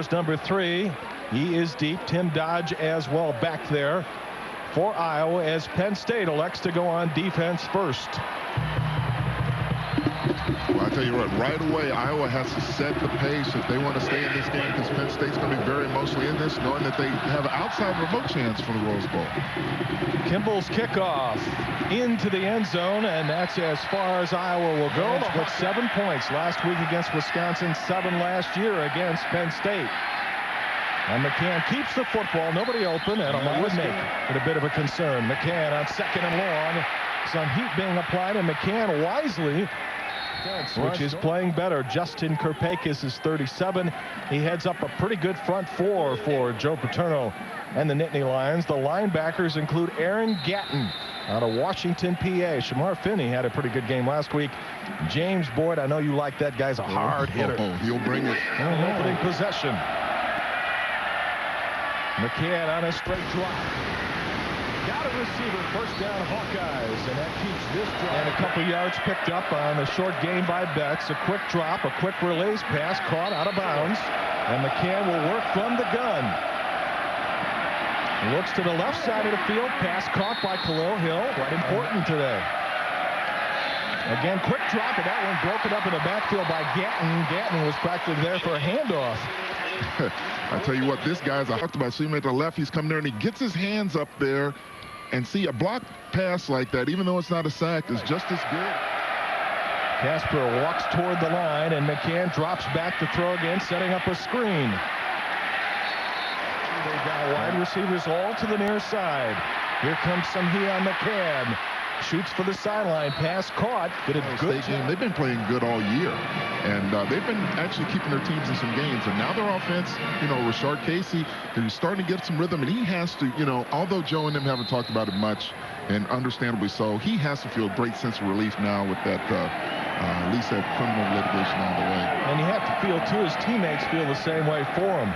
There's number 3. He is deep. Tim Dodge as well back there for Iowa as Penn State elects to go on defense first. Well, I tell you what, right away, Iowa has to set the pace if they want to stay in this game, because Penn State's going to be very emotionally in this, knowing that they have an outside remote chance for the Rose Bowl. Kimball's kickoff into the end zone, and that's as far as Iowa will go with 7 points last week against Wisconsin, 7 last year against Penn State. And McCann keeps the football, nobody open, and that would make it a bit of a concern. McCann on 2nd and long, some heat being applied, and McCann wisely, which is playing better. Justin Kurpeikis is 37. He heads up a pretty good front 4 for Joe Paterno and the Nittany Lions. The linebackers include Aaron Gatten out of Washington, PA. Shamar Finney had a pretty good game last week. James Boyd, I know you like that guy's a hard hitter. He'll bring it. Opening possession. McCann on a straight drop. Got a receiver, first down Hawkeyes, and that keeps this drive. And a couple yards picked up on a short gain by Betts. A quick drop, a quick release pass caught out of bounds, and McCann will work from the gun. Looks to the left side of the field, pass caught by Khalil Hill. Quite important today. Again, quick drop, and that one broken up in the backfield by Gatten. Gatten was practically there for a handoff. I tell you what, this guy's I talked about. See him at the left, he's coming there and he gets his hands up there, and see a block pass like that, even though it's not a sack, is just as good. Casper walks toward the line, and McCann drops back to throw again, setting up a screen. They've got wide receivers all to the near side. Here comes some heat on McCann. Shoots for the sideline. Pass caught. Did a good game. They've been playing good all year, and they've been actually keeping their teams in some games. And now their offense, Rashard Casey, who's starting to get some rhythm, and he has to, although Joe and them haven't talked about it much, and understandably so, he has to feel a great sense of relief now with that, at least that criminal litigation out of the way. And you have to feel, too, his teammates feel the same way for him.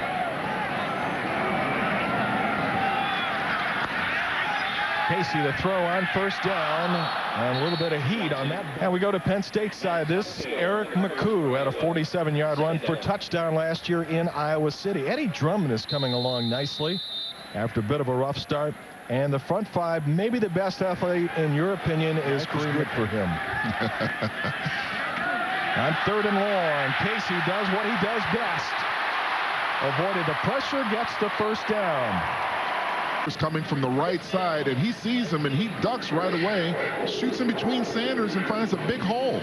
Casey to throw on first down, and a little bit of heat on that. And we go to Penn State side. This Eric McCoo had a 47-yard run for touchdown last year in Iowa City. Eddie Drummond is coming along nicely after a bit of a rough start. And the front 5, maybe the best athlete in your opinion, is good for him. On 3rd and long, Casey does what he does best. Avoided the pressure, gets the first down. Coming from the right side, and he sees him, and he ducks right away, shoots in between Sanders, and finds a big hole.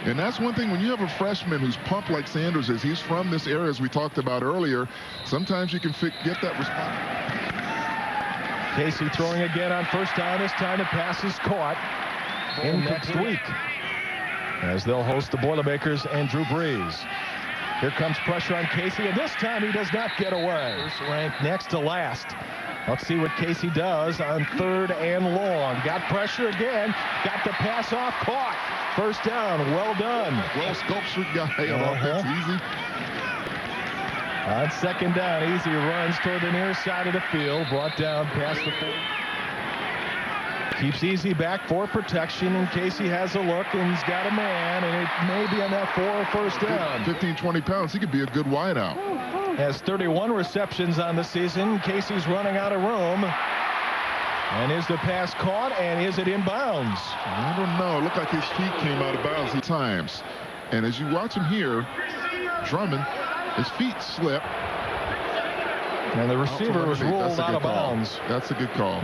And that's one thing when you have a freshman who's pumped like Sanders is. He's from this area, as we talked about earlier. Sometimes you can get that response. Casey throwing again on first down. This time the pass is caught in next week, as they'll host the Boilermakers and Drew Brees. Here comes pressure on Casey, and this time he does not get away. Ranked next to last. Let's see what Casey does on 3rd and long. Got pressure again. Got the pass off. Caught. First down. Well done. Well sculptured guy. That's easy. On 2nd down, Easy runs toward the near side of the field. Brought down past the 40. Keeps Easy back for protection in case he has a look, and he's got a man, and it may be enough for a first down. 15, 20 pounds. He could be a good wideout. Has 31 receptions on the season. Casey's running out of room. And is the pass caught, and is it in bounds? I don't know. It looked like his feet came out of bounds at times. And as you watch him here, Drummond, his feet slip. And the receiver was ruled out of bounds. That's a good call.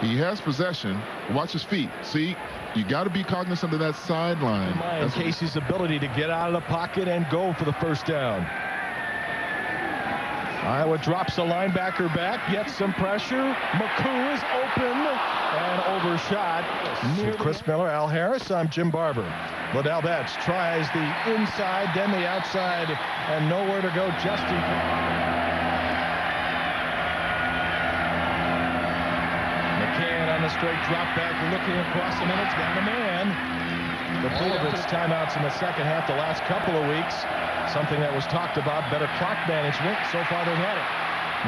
He has possession. Watch his feet. See, you got to be cognizant of that sideline. And Casey's ability to get out of the pocket and go for the first down. Iowa drops the linebacker back, gets some pressure. McCoo is open and overshot. Near Chris Miller, Al Harris, I'm Jim Barber. Liddell Betts tries the inside, then the outside, and nowhere to go. Justin McCann on the straight drop back, looking across the minutes, got a man. The Bulldogs timeouts in the second half the last couple of weeks. Something that was talked about, better clock management. So far they've had it.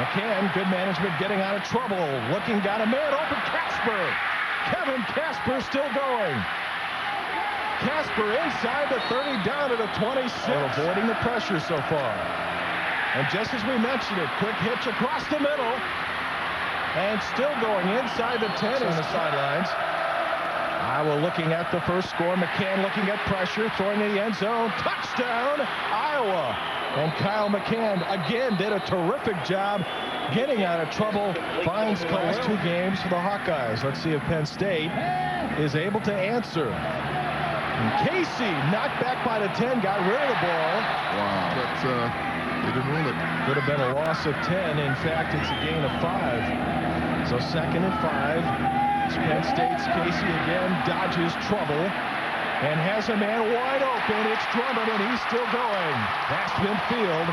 McCann, good management, getting out of trouble. Looking, got a man open, Casper. Kevin Casper still going. Casper inside the 30, down to the 26. Avoiding the pressure so far. And just as we mentioned it, quick hitch across the middle. And still going inside the 10 on the sidelines. Iowa looking at the first score. McCann looking at pressure, throwing in the end zone. Touchdown, Iowa. And Kyle McCann again did a terrific job getting out of trouble. Finds the last 2 games for the Hawkeyes. Let's see if Penn State is able to answer. And Casey knocked back by the 10, got rid of the ball. Wow, but they didn't rule it. Could have been a loss of 10. In fact, it's a gain of 5. So 2nd and 5. It's Penn State's Casey again, dodges trouble and has a man wide open. It's Drummond, and he's still going past midfield.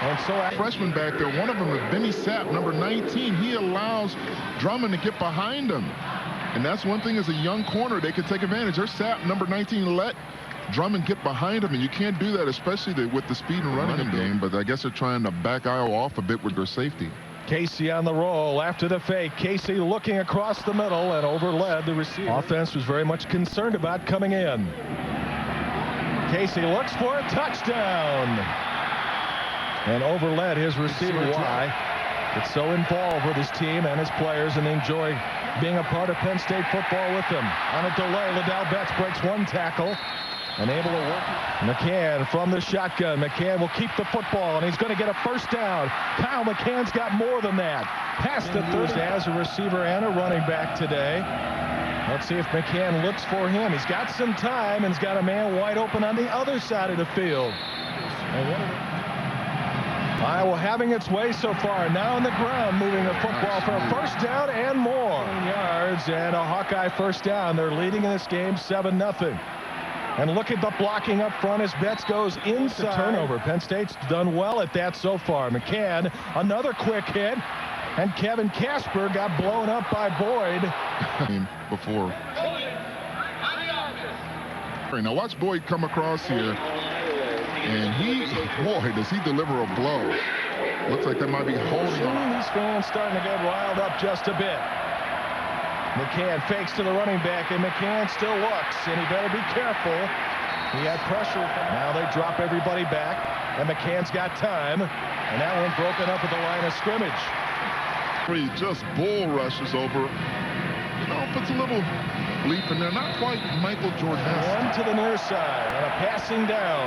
And so freshman back there, one of them is Benny Sapp, number 19. He allows Drummond to get behind him. And that's one thing as a young corner, they can take advantage. There's Sapp, number 19, let Drummond get behind him, and you can't do that, especially with the speed and running game. But I guess they're trying to back Iowa off a bit with their safety. Casey on the roll after the fake. Casey looking across the middle and overled the receiver. Offense was very much concerned about coming in. Casey looks for a touchdown and overled his receiver. Why? It's so involved with his team and his players and enjoy being a part of Penn State football with them. On a delay, Liddell Betts breaks 1 tackle. Unable to work. McCann from the shotgun. McCann will keep the football, and he's going to get a first down. Kyle McCann's got more than that. Past the 30 as a receiver and a running back today. Let's see if McCann looks for him. He's got some time, and he's got a man wide open on the other side of the field. Iowa having its way so far. Now on the ground, moving the football for a first down and more. Yards and a Hawkeye first down. They're leading in this game 7-0. And look at the blocking up front as Betts goes inside. Turnover. Penn State's done well at that so far. McCann, another quick hit. And Kevin Casper got blown up by Boyd. Before. Now watch Boyd come across here. And boy, does he deliver a blow. Looks like that might be holding on. These fans starting to get riled up just a bit. McCann fakes to the running back, and McCann still looks, and he better be careful. He had pressure. Now they drop everybody back, and McCann's got time, and that one broken up at the line of scrimmage. He just bull rushes over, puts a little leap in there. Not quite Michael Jordan. One to the near side, and a passing down.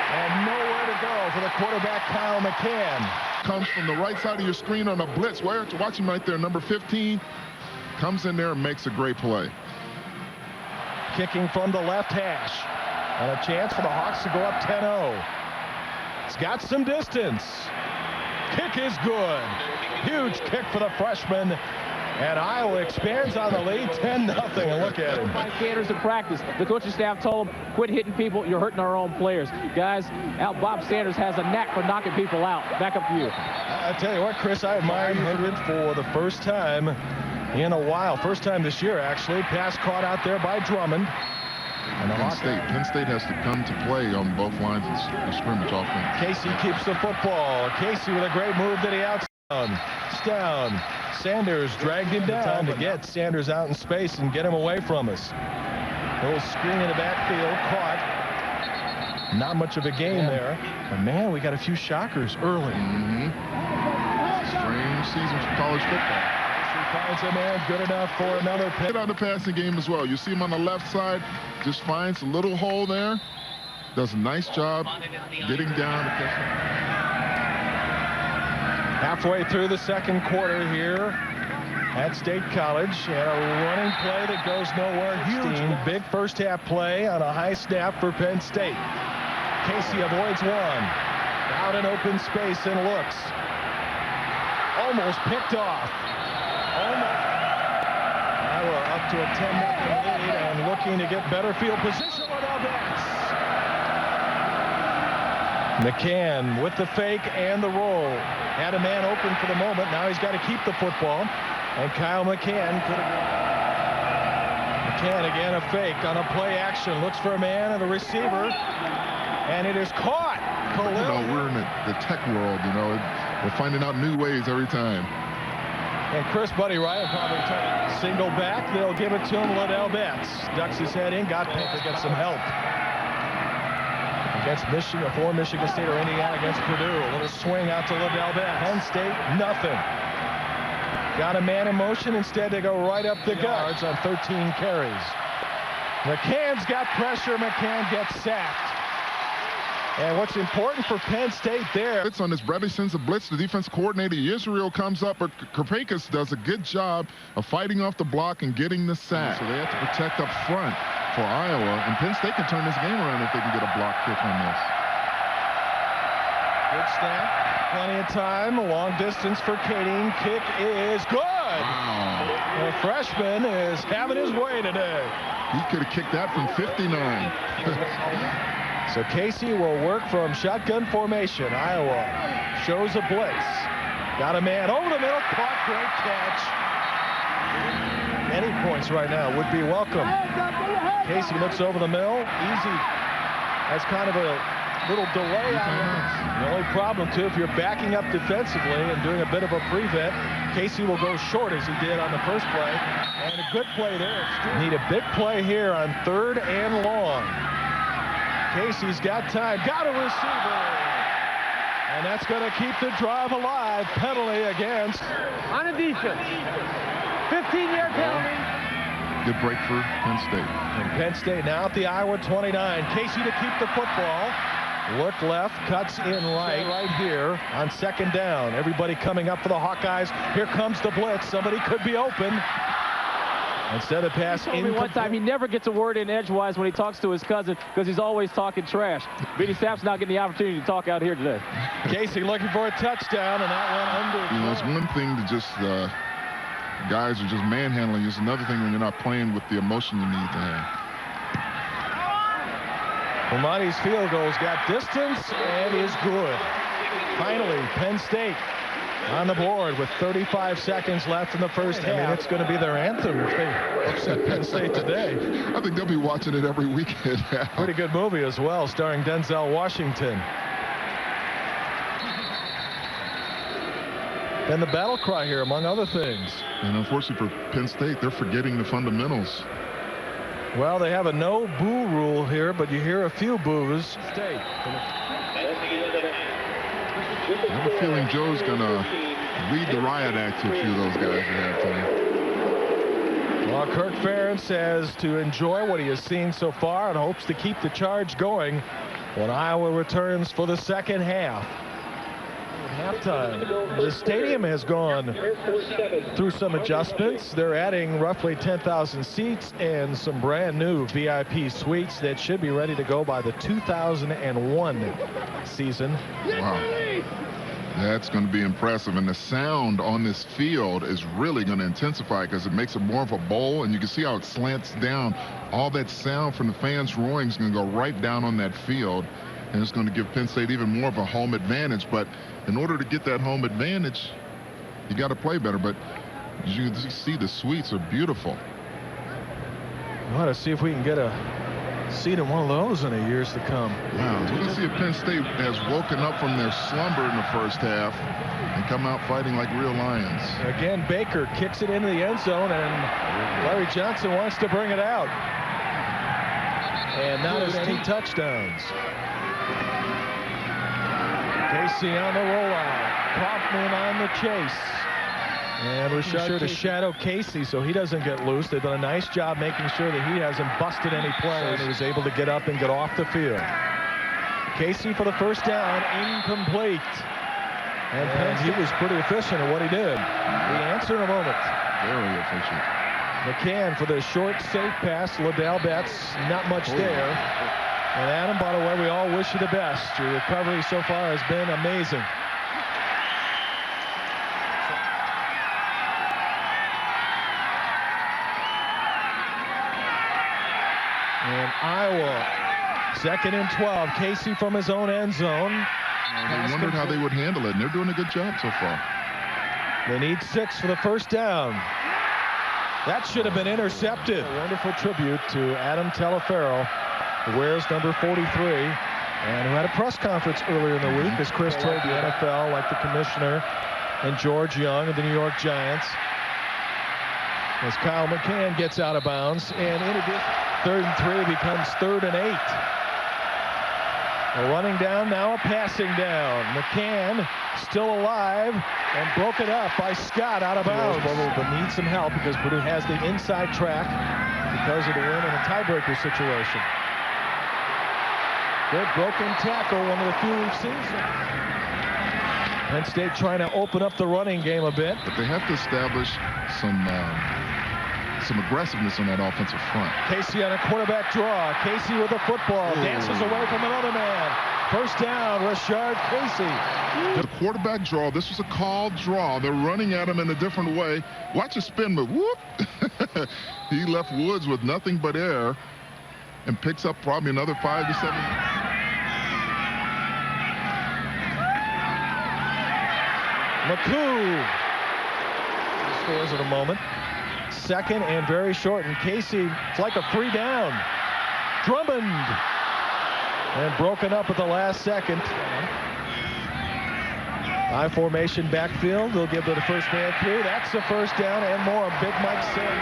And nowhere to go for the quarterback, Kyle McCann. Comes from the right side of your screen on a blitz. Watch him right there, number 15. Comes in there and makes a great play. Kicking from the left hash. And a chance for the Hawks to go up 10-0. It's got some distance. Kick is good. Huge kick for the freshman. And Iowa expands on the lead 10-0. And look at him. By Sanders in practice. The coaching staff told him, quit hitting people. You're hurting our own players. Guys, Bob Sanders has a knack for knocking people out. Back up to you. I tell you what, Chris, I admire him for the first time in a while. First time this year, actually. Pass caught out there by Drummond. And Penn State has to come to play on both lines of scrimmage offense. Casey keeps the football. Casey with a great move to the outside. Down. Sanders dragged him down to get Sanders out in space and get him away from us. A little screen in the backfield, caught. Not much of a gain there. But man, we got a few shockers early. Strange season for college football. Finds a man good enough for another pick. On the passing game as well. You see him on the left side, just finds a little hole there. Does a nice job getting down. Halfway through the second quarter here at State College, and a running play that goes nowhere. Huge, big first half play on a high snap for Penn State. Casey avoids one. Out in open space and looks. Almost picked off. Iowa up to a 10-0 lead and looking to get better field position on offense. McCann with the fake and the roll. Had a man open for the moment. Now he's got to keep the football. And Kyle McCann could have... McCann again a fake on a play action. Looks for a man and the receiver. And it is caught. We're in the tech world, We're finding out new ways every time. And Chris Buddy Ryan probably trying to single back. They'll give it to him. Liddell Betts ducks his head in. Got picked to get some help. against Michigan, for Michigan State or Indiana against Purdue. A little swing out to Liddell Betts. Penn State, nothing. Got a man in motion. Instead, they go right up the guards on 13 carries. McCann's got pressure. McCann gets sacked. And what's important for Penn State there. It's on this. Bradley sends a blitz. The defense coordinator, Israel, comes up, but Kurpeikis does a good job of fighting off the block and getting the sack. So they have to protect up front for Iowa. And Penn State can turn this game around if they can get a block kick on this. Good snap. Plenty of time. Long distance for Kading. Kick is good. Wow. The freshman is having his way today. He could have kicked that from 59. So Casey will work from shotgun formation. Iowa shows a blitz. Got a man over the middle. Caught. Great catch. Any points right now would be welcome. Casey looks over the middle. Easy. Has kind of a little delay on it. The only problem, too, if you're backing up defensively and doing a bit of a prevent, Casey will go short as he did on the first play. And a good play there. Need a big play here on 3rd and long. Casey's got time, got a receiver, and that's going to keep the drive alive. Penalty against. On a defense. 15-yard penalty. Good break for Penn State. And Penn State now at the Iowa 29. Casey to keep the football. Look left, cuts in right here on 2nd down. Everybody coming up for the Hawkeyes. Here comes the blitz. Somebody could be open. Instead of pass incomplete. One time he never gets a word in edgewise when he talks to his cousin because he's always talking trash. Benny Sapp's not getting the opportunity to talk out here today. Casey looking for a touchdown, and that one under. You know, it's one thing to just guys are just manhandling. It's another thing when you're not playing with the emotion you need to have. Primanti's field goal's got distance and is good. Finally, Penn State on the board with 35 seconds left in the first half. I mean, it's going to be their anthem if they upset Penn State today. I think they'll be watching it every weekend now. Pretty good movie as well, starring Denzel Washington. And the battle cry here, among other things. And unfortunately for Penn State, they're forgetting the fundamentals. Well, they have a no boo rule here, but you hear a few boos. State. I have a feeling Joe's going to lead the riot act to a few of those guys at halftime. Well, Kirk Ferentz says to enjoy what he has seen so far and hopes to keep the charge going when Iowa returns for the second half. Halftime. The stadium has gone through some adjustments. They're adding roughly 10,000 seats and some brand new VIP suites that should be ready to go by the 2001 season. Wow. That's going to be impressive. And the sound on this field is really going to intensify because it makes it more of a bowl, and you can see how it slants down. All that sound from the fans roaring is going to go right down on that field, and it's going to give Penn State even more of a home advantage. But in order to get that home advantage, you got to play better. But as you can see, the suites are beautiful. We want to see if we can get a seat in one of those in the years to come. Wow, we're going to see if Penn State has woken up from their slumber in the first half and come out fighting like real lions. Again, Baker kicks it into the end zone, and Larry Johnson wants to bring it out. And not as any touchdowns. Casey on the rollout. Kaufman on the chase. And Rashard to shadow Casey so he doesn't get loose. They've done a nice job making sure that he hasn't busted any plays. He was able to get up and get off the field. Casey for the first down, incomplete. And he was pretty efficient at what he did. The answer in a moment. Very efficient. McCann for the short, safe pass. Liddell Betts, not much there. And Adam, by the way, we all wish you the best. Your recovery so far has been amazing. And Iowa, 2nd and 12. Casey from his own end zone. They wondered how they would handle it, and they're doing a good job so far. They need 6 for the first down. That should have been intercepted. A wonderful tribute to Adam Telefero, who wears number 43, and who had a press conference earlier in the week as Chris told the NFL, like the commissioner and George Young of the New York Giants. As Kyle McCann gets out of bounds, and in addition, 3rd and 3 becomes 3rd and 8. A running down, now a passing down. McCann still alive and broken up by Scott out of bounds. But needs some help because Purdue has the inside track because of the win in a tiebreaker situation. Good broken tackle, one of the few we've seen. Penn State trying to open up the running game a bit. But they have to establish some aggressiveness on that offensive front. Casey on a quarterback draw. Casey with the football. Ooh. Dances away from another man. First down, Rashard Casey. The quarterback draw. This was a called draw. They're running at him in a different way. Watch a spin move. Whoop. He left Woods with nothing but air and picks up probably another 5 to 7. McCoo scores in a moment. Second and very short, and Casey, it's like a free down. Drummond, and broken up at the last second. High formation backfield. They'll give to the first man through. That's the first down and more. Big Mike said.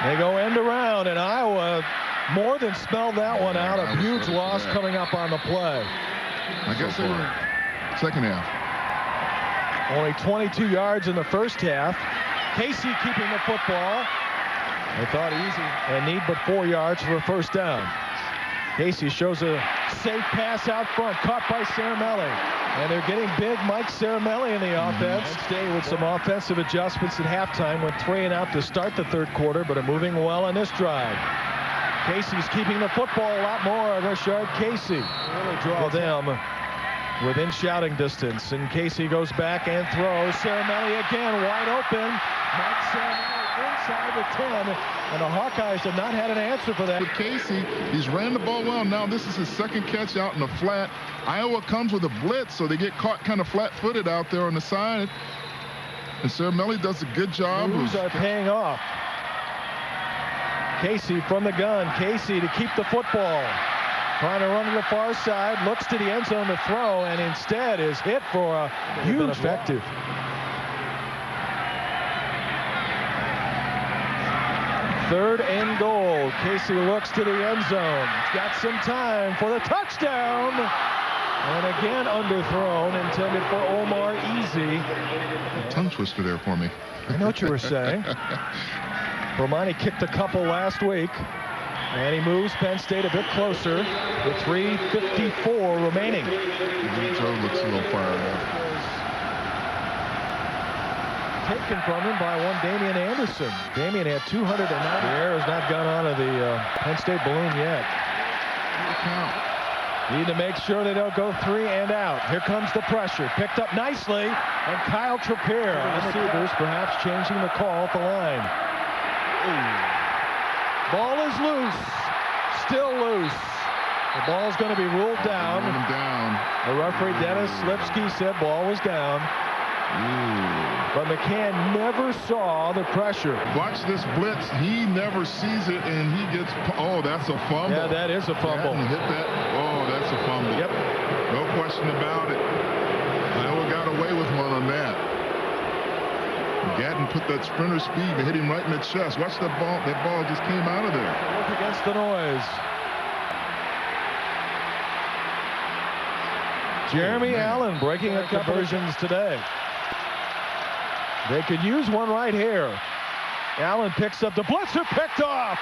They go end around, and Iowa more than spelled that one out. A huge loss coming up on the play. I guess they were second half. Only 22 yards in the first half. Casey keeping the football. They thought easy and need but 4 yards for a first down. Casey shows a safe pass out front, caught by Ceramelli. And they're getting big Mike Ceramelli in the offense. Stay with some offensive adjustments at halftime. Went 3 and out to start the third quarter, but are moving well on this drive. Casey's keeping the football a lot more. Rashard Casey really draws them within shouting distance, and Casey goes back and throws. Ceramelli again wide open. Mike Ceramelli inside the 10, and the Hawkeyes have not had an answer for that. With Casey, he's ran the ball well. Now this is his second catch out in the flat. Iowa comes with a blitz, so they get caught kind of flat-footed out there on the side. And Ceramelli does a good job. Moves are paying off. Casey from the gun. Casey to keep the football. Trying to run to the far side, looks to the end zone to throw, and instead is hit for a huge effective. Third and goal. Casey looks to the end zone. He's got some time for the touchdown. And again underthrown, intended for Omar Easy. A tongue twister there for me. I know what you were saying. Primanti kicked a couple last week. And he moves Penn State a bit closer with 3:54 remaining. Joe looks a little fired up. Taken from him by one Damian Anderson. Damian had 209. The air has not gone out of the Penn State balloon yet. Need to make sure they don't go 3 and out. Here comes the pressure. Picked up nicely. And Kyle Trippier, the receivers, perhaps changing the call at the line. Ooh. Ball is loose. Still loose. The ball's going to be ruled down. The referee, Dennis Lipsky, said ball was down. Ooh. But McCann never saw the pressure. Watch this blitz. He never sees it, and he gets... Oh, that's a fumble. Yeah, that is a fumble. Hit that. Oh, that's a fumble. Yep. No question about it. Iowa got away with one on that. Gatten put that sprinter speed and hit him right in the chest. Watch that ball. That ball just came out of there. Look against the noise. Jeremy Allen breaking up conversions today. They could use one right here. Allen picks up the blitzer, picked off.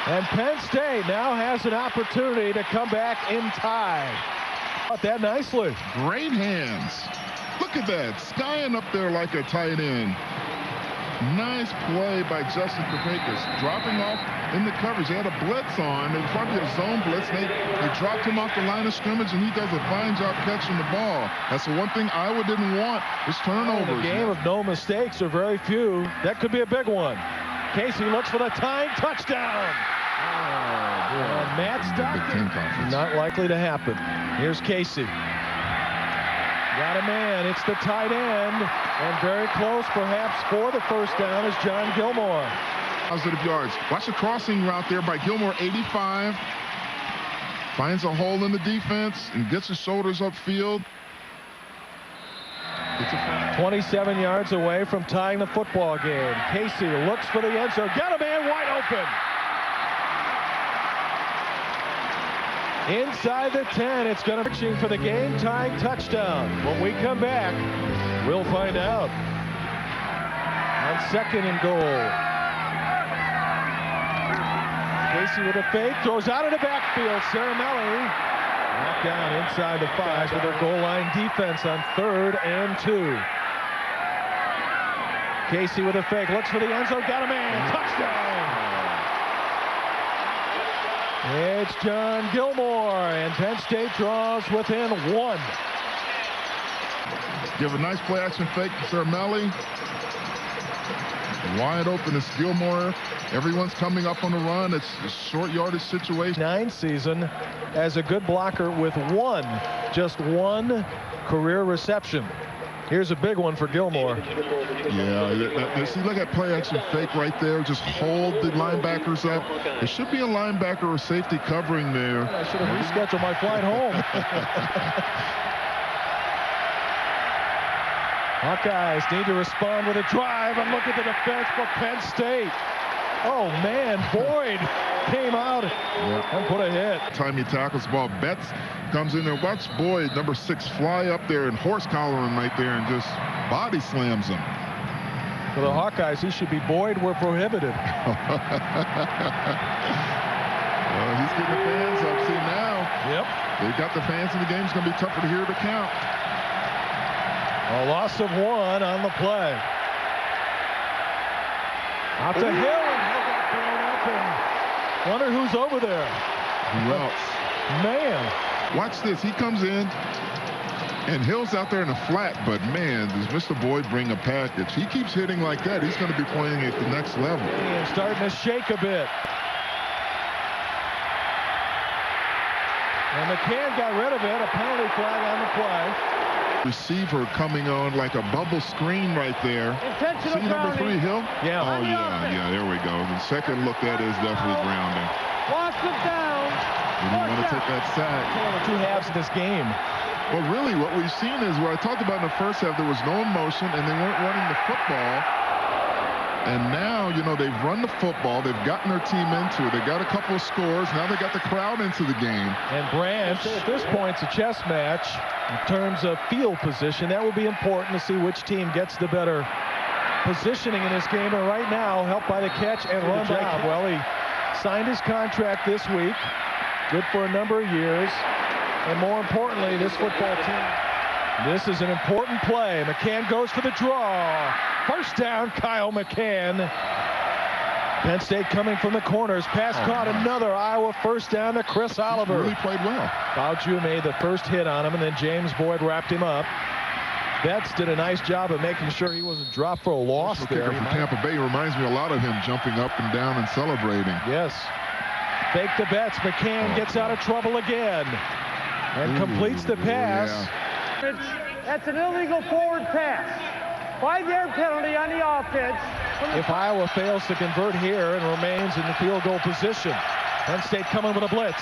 And Penn State now has an opportunity to come back in tie. Got that nicely. Great hands. Look at that. Skying up there like a tight end. Nice play by Justin Kurpeikis. Dropping off in the coverage. They had a blitz on. It was probably a zone blitz. They dropped him off the line of scrimmage, and he does a fine job catching the ball. That's the one thing Iowa didn't want, was turnovers. In a game of no mistakes, or very few, that could be a big one. Casey looks for the tying touchdown. Matt Stockton, not likely to happen. Here's Casey. Got a man. It's the tight end. And very close, perhaps, for the first down is John Gilmore. Positive yards. Watch the crossing route there by Gilmore, 85. Finds a hole in the defense and gets his shoulders upfield. It's a 27 yards away from tying the football game. Casey looks for the end zone. Got a man wide open. Inside the 10, it's going to be for the game-tying touchdown. When we come back, we'll find out. On 2nd and goal. Casey with a fake, throws out of the backfield. Caramelli knocked down inside the 5 with their goal line defense on 3rd and 2. Casey with a fake, looks for the end zone, got a man, touchdown! It's John Gilmore, and Penn State draws within 1. Give a nice play action fake to Caramelli. Wide open is Gilmore. Everyone's coming up on the run. It's a short yardage situation. 9 season as a good blocker with just one career reception. Here's a big one for Gilmore. Yeah, see, look at play action fake right there. Just hold the linebackers up. There should be a linebacker or safety covering there. I should have rescheduled my flight home. Hawkeyes need to respond with a drive, and look at the defense for Penn State. Oh man, Boyd came out and put a hit. Time he tackles the ball. Betts comes in there. Watch Boyd, number 6, fly up there and horse collar him right there and just body slams him. For the Hawkeyes, he should be Boyd were prohibited. Well, he's getting the fans up. See now. Yep. They've got the fans in the game. It's going to be tougher to hear the count. A loss of 1 on the play. Out to Hill, and Hill got thrown up, and wonder who's over there. Who else? Man. Watch this. He comes in, and Hill's out there in a flat, but man, does Mr. Boyd bring a package. He keeps hitting like that. He's going to be playing at the next level. And starting to shake a bit. And McCann got rid of it. A penalty flag on the play. Receiver coming on like a bubble screen right there. See number 3, Hill? Yeah. Oh, yeah, there we go. The second look at is definitely grounding. Lost it down. He didn't want to take that sack. One of the 2 halves of this game. Well, really, what we've seen is what I talked about in the first half. There was no emotion, and they weren't running the football. And now, you know, they've run the football. They've gotten their team into it. They got a couple of scores. Now they got the crowd into the game. And Branch, at this point, it's a chess match in terms of field position. That will be important to see which team gets the better positioning in this game. And right now, helped by the catch and run job. Well, he signed his contract this week. Good for a number of years. And more importantly, this football team. This is an important play. McCann goes for the draw. First down, Kyle McCann. Penn State coming from the corners. Pass caught, another Iowa first down to Chris Oliver. He really played well. Bauju made the first hit on him, and then James Boyd wrapped him up. Betts did a nice job of making sure he wasn't dropped for a loss there. From Tampa Bay reminds me a lot of him jumping up and down and celebrating. Yes. Fake to Betts. McCann gets out of trouble again and completes the pass. Yeah. That's an illegal forward pass. 5-yard penalty on the offense. If Iowa fails to convert here and remains in the field goal position. Penn State coming with a blitz.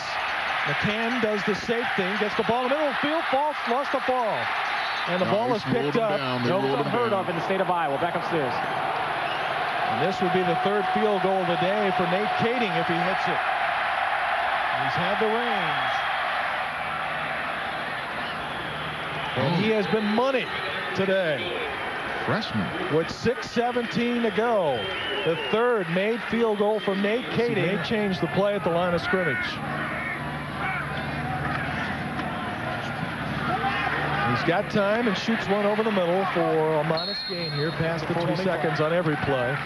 McCann does the safe thing, gets the ball in the middle of the field, falls, lost the ball. And the ball is picked up. No unheard of in the state of Iowa. Back upstairs. And this would be the 3rd field goal of the day for Nate Kading if he hits it. He's had the range. And he has been money today. Freshman. With 6:17 to go. The 3rd made field goal from Nate Kading. They changed the play at the line of scrimmage. He's got time and shoots one over the middle for a modest gain here, past the 20 seconds on every play.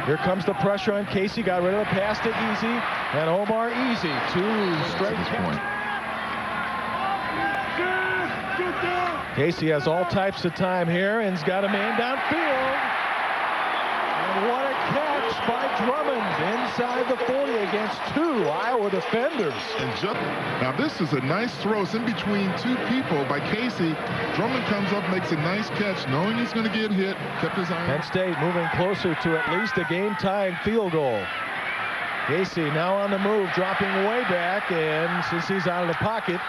Here comes the pressure on Casey. Got rid of the pass to Easy. And Omar Easy, 2 straight points. Casey has all types of time here and's got a man downfield. And what a catch by Drummond inside the 40 against 2 Iowa defenders. And now this is a nice throw. It's in between 2 people by Casey. Drummond comes up, makes a nice catch, knowing he's going to get hit. Kept his eye. Penn State moving closer to at least a game-tying field goal. Casey now on the move, dropping way back, and since he's out of the pocket.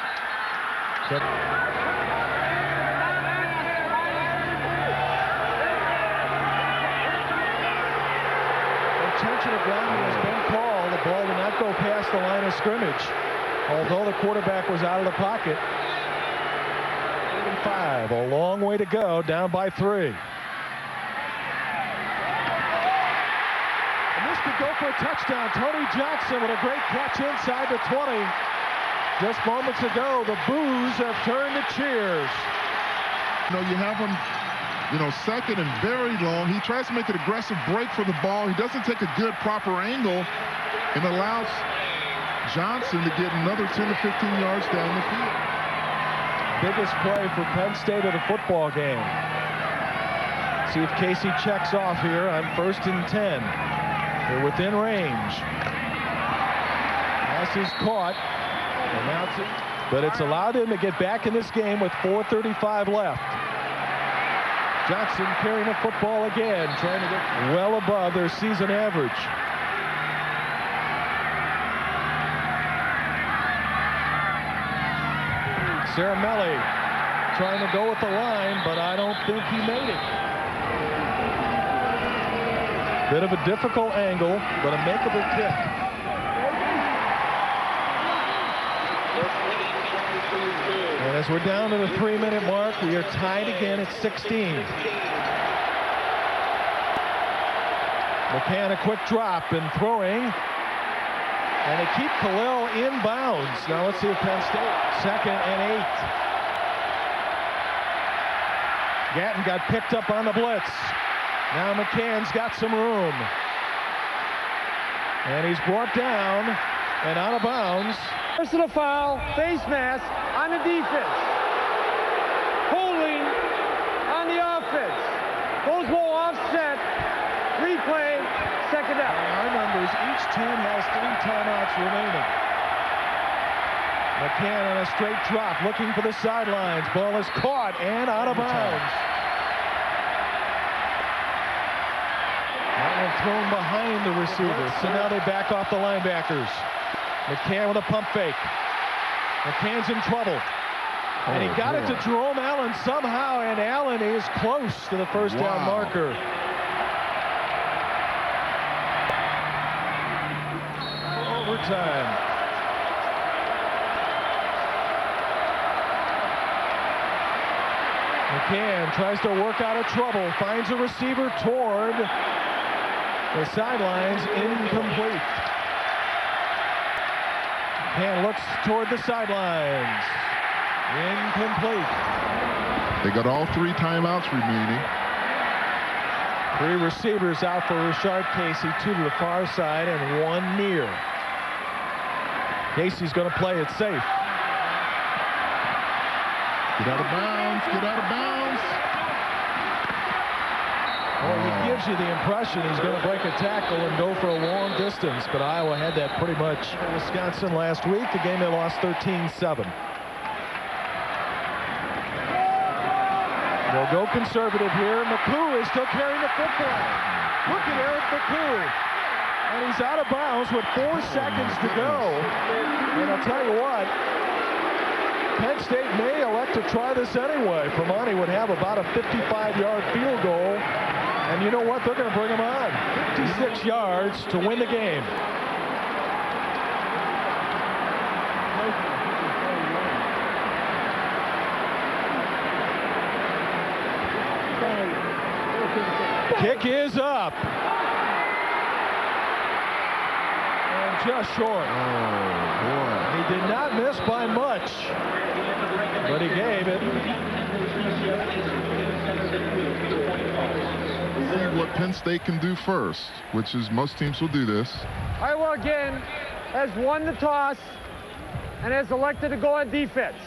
intentional grounding has been called. The ball did not go past the line of scrimmage, although the quarterback was out of the pocket. 35, a long way to go, down by 3. And this could go for a touchdown. Tony Johnson with a great catch inside the 20. Just moments ago, the boos have turned to cheers. You know, you have him, second and very long. He tries to make an aggressive break for the ball. He doesn't take a good, proper angle and allows Johnson to get another 10 to 15 yards down the field. Biggest play for Penn State of the football game. See if Casey checks off here on 1st and 10. They're within range. Pass is caught. But it's allowed him to get back in this game with 4:35 left. Johnson carrying the football again, trying to get well above their season average. Caramelli trying to go with the line, but I don't think he made it. Bit of a difficult angle, but a makeable kick. And as we're down to the 3-minute mark, we are tied again at 16. McCann a quick drop and throwing. And they keep Khalil inbounds. Now let's see if Penn State, 2nd and 8. Gatten got picked up on the blitz. Now McCann's got some room. And he's brought down and out of bounds. Personal foul, face mask on the defense. Holding on the offense. Goes low offset. Replay, 2nd down. Our numbers, each team has 3 timeouts remaining. McCann on a straight drop, looking for the sidelines. Ball is caught and out of bounds. That one thrown behind the receiver, so now they back off the linebackers. McCann with a pump fake. McCann's in trouble. And he got it to Jerome Allen somehow, and Allen is close to the first down marker. Overtime. McCann tries to work out of trouble, finds a receiver toward the sidelines, incomplete. McCann looks toward the sidelines. Incomplete. They got all 3 timeouts remaining. 3 receivers out for Rashard Casey, 2 to the far side and 1 near. Casey's going to play it safe. Get out of bounds, get out of bounds. Well, he gives you the impression he's going to break a tackle and go for a long distance, but Iowa had that pretty much in Wisconsin last week, the game they lost 13-7. They'll go conservative here. McCoo is still carrying the football. Look at Eric McCoo. And he's out of bounds with 4 seconds to go. And I'll tell you what, Penn State may elect to try this anyway. Primanti would have about a 55-yard field goal. And you know what? They're going to bring him on. 56 yards to win the game. Kick is up. And just short. Oh, boy. He did not miss by much, but he gave it. See what Penn State can do first, which is most teams will do this. Iowa again has won the toss and has elected to go on defense.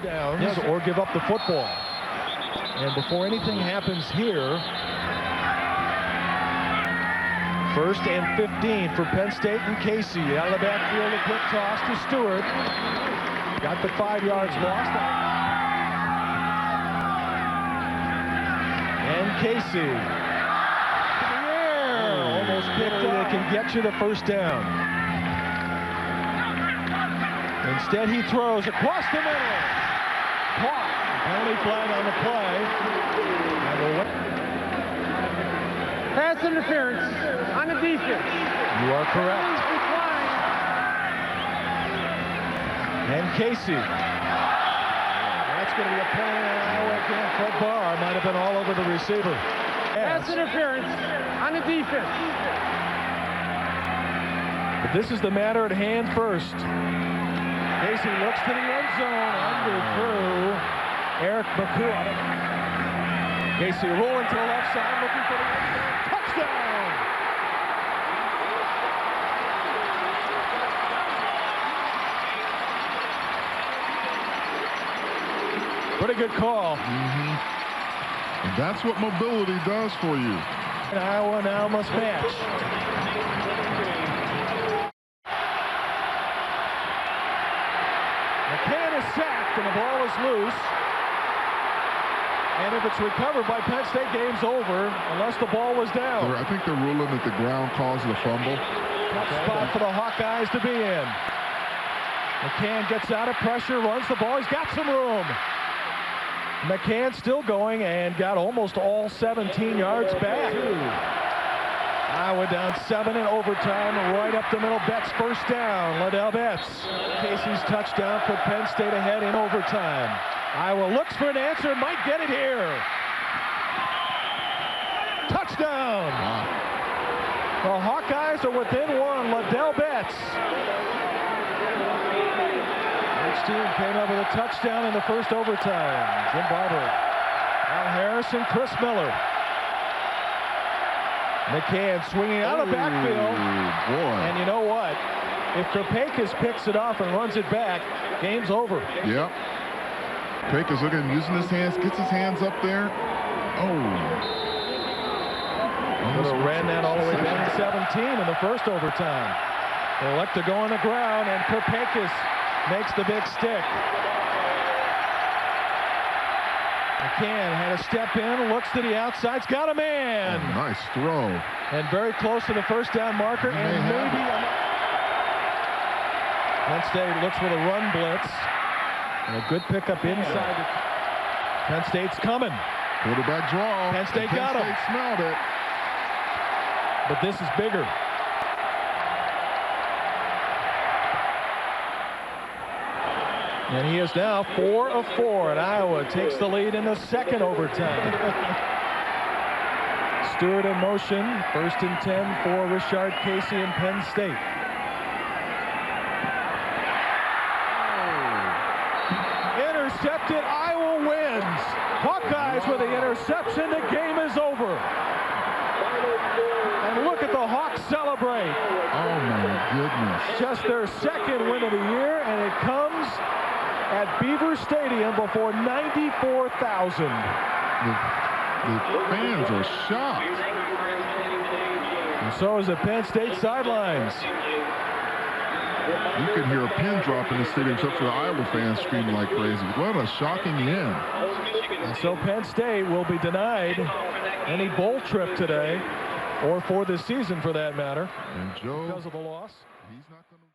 Downs or give up the football. And before anything happens here, 1st and 15 for Penn State and Casey. Out of the backfield, a quick toss to Stewart. Got the 5 yards lost. And Casey. Yeah, almost picked it. It can get you the first down. Instead, he throws across the middle. Caught. Penalty flag on the play. Pass Pass interference on the defense. You are correct. And Casey. That's going to be a penalty on Iowa again. Fred Barr might have been all over the receiver. Pass interference on the defense. But this is the matter at hand first. Casey looks to the end zone. Underthrew Eric McCool. Casey rolling to the left side, looking for the end zone. Touchdown! Pretty good call. And that's what mobility does for you. And Iowa now must match. McCann is sacked and the ball is loose. And if it's recovered by Penn State, game's over unless the ball was down. I think they're ruling that the ground caused the fumble. Tough spot for the Hawkeyes to be in. McCann gets out of pressure, runs the ball. He's got some room. McCann still going and got almost all 17 yards back. Iowa down 7 in overtime, right up the middle. Betts first down. Liddell Betts. Casey's touchdown put Penn State ahead in overtime. Iowa looks for an answer, might get it here. Touchdown! Wow. The Hawkeyes are within 1. Liddell Betts. Each team came up with a touchdown in the first overtime. Jim Barber, Al Harrison, Chris Miller. McCann swinging out of the backfield. Boy. And you know what? If Kurpeikis picks it off and runs it back, game's over. Yep. Kurpeikis looking, using his hands, gets his hands up there. Could have ran that all the way down to 17 in the first overtime. They elect to go on the ground, and Kurpeikis makes the big stick. McCann had a step in, looks to the outside, got a man. Oh, nice throw. And very close to the first down marker, and maybe Penn State looks for the run blitz. And a good pickup inside. Penn State's coming. Quarterback draw. Penn State got him. Penn State smelled it. But this is bigger. And he is now 4 of 4, and Iowa takes the lead in the second overtime. Stewart in motion, 1st and 10 for Rashard Casey and Penn State. Intercepted, Iowa wins. Hawkeyes with the interception, the game is over. And look at the Hawks celebrate. Oh my goodness. Just their second win of the year, and it comes at Beaver Stadium before 94,000. The fans are shocked. And so is the Penn State sidelines. You could hear a pin drop in the stadium except for the Iowa fans screaming like crazy. What a shocking end. And so Penn State will be denied any bowl trip today, or for this season for that matter, And Joe, because of the loss. he's not going to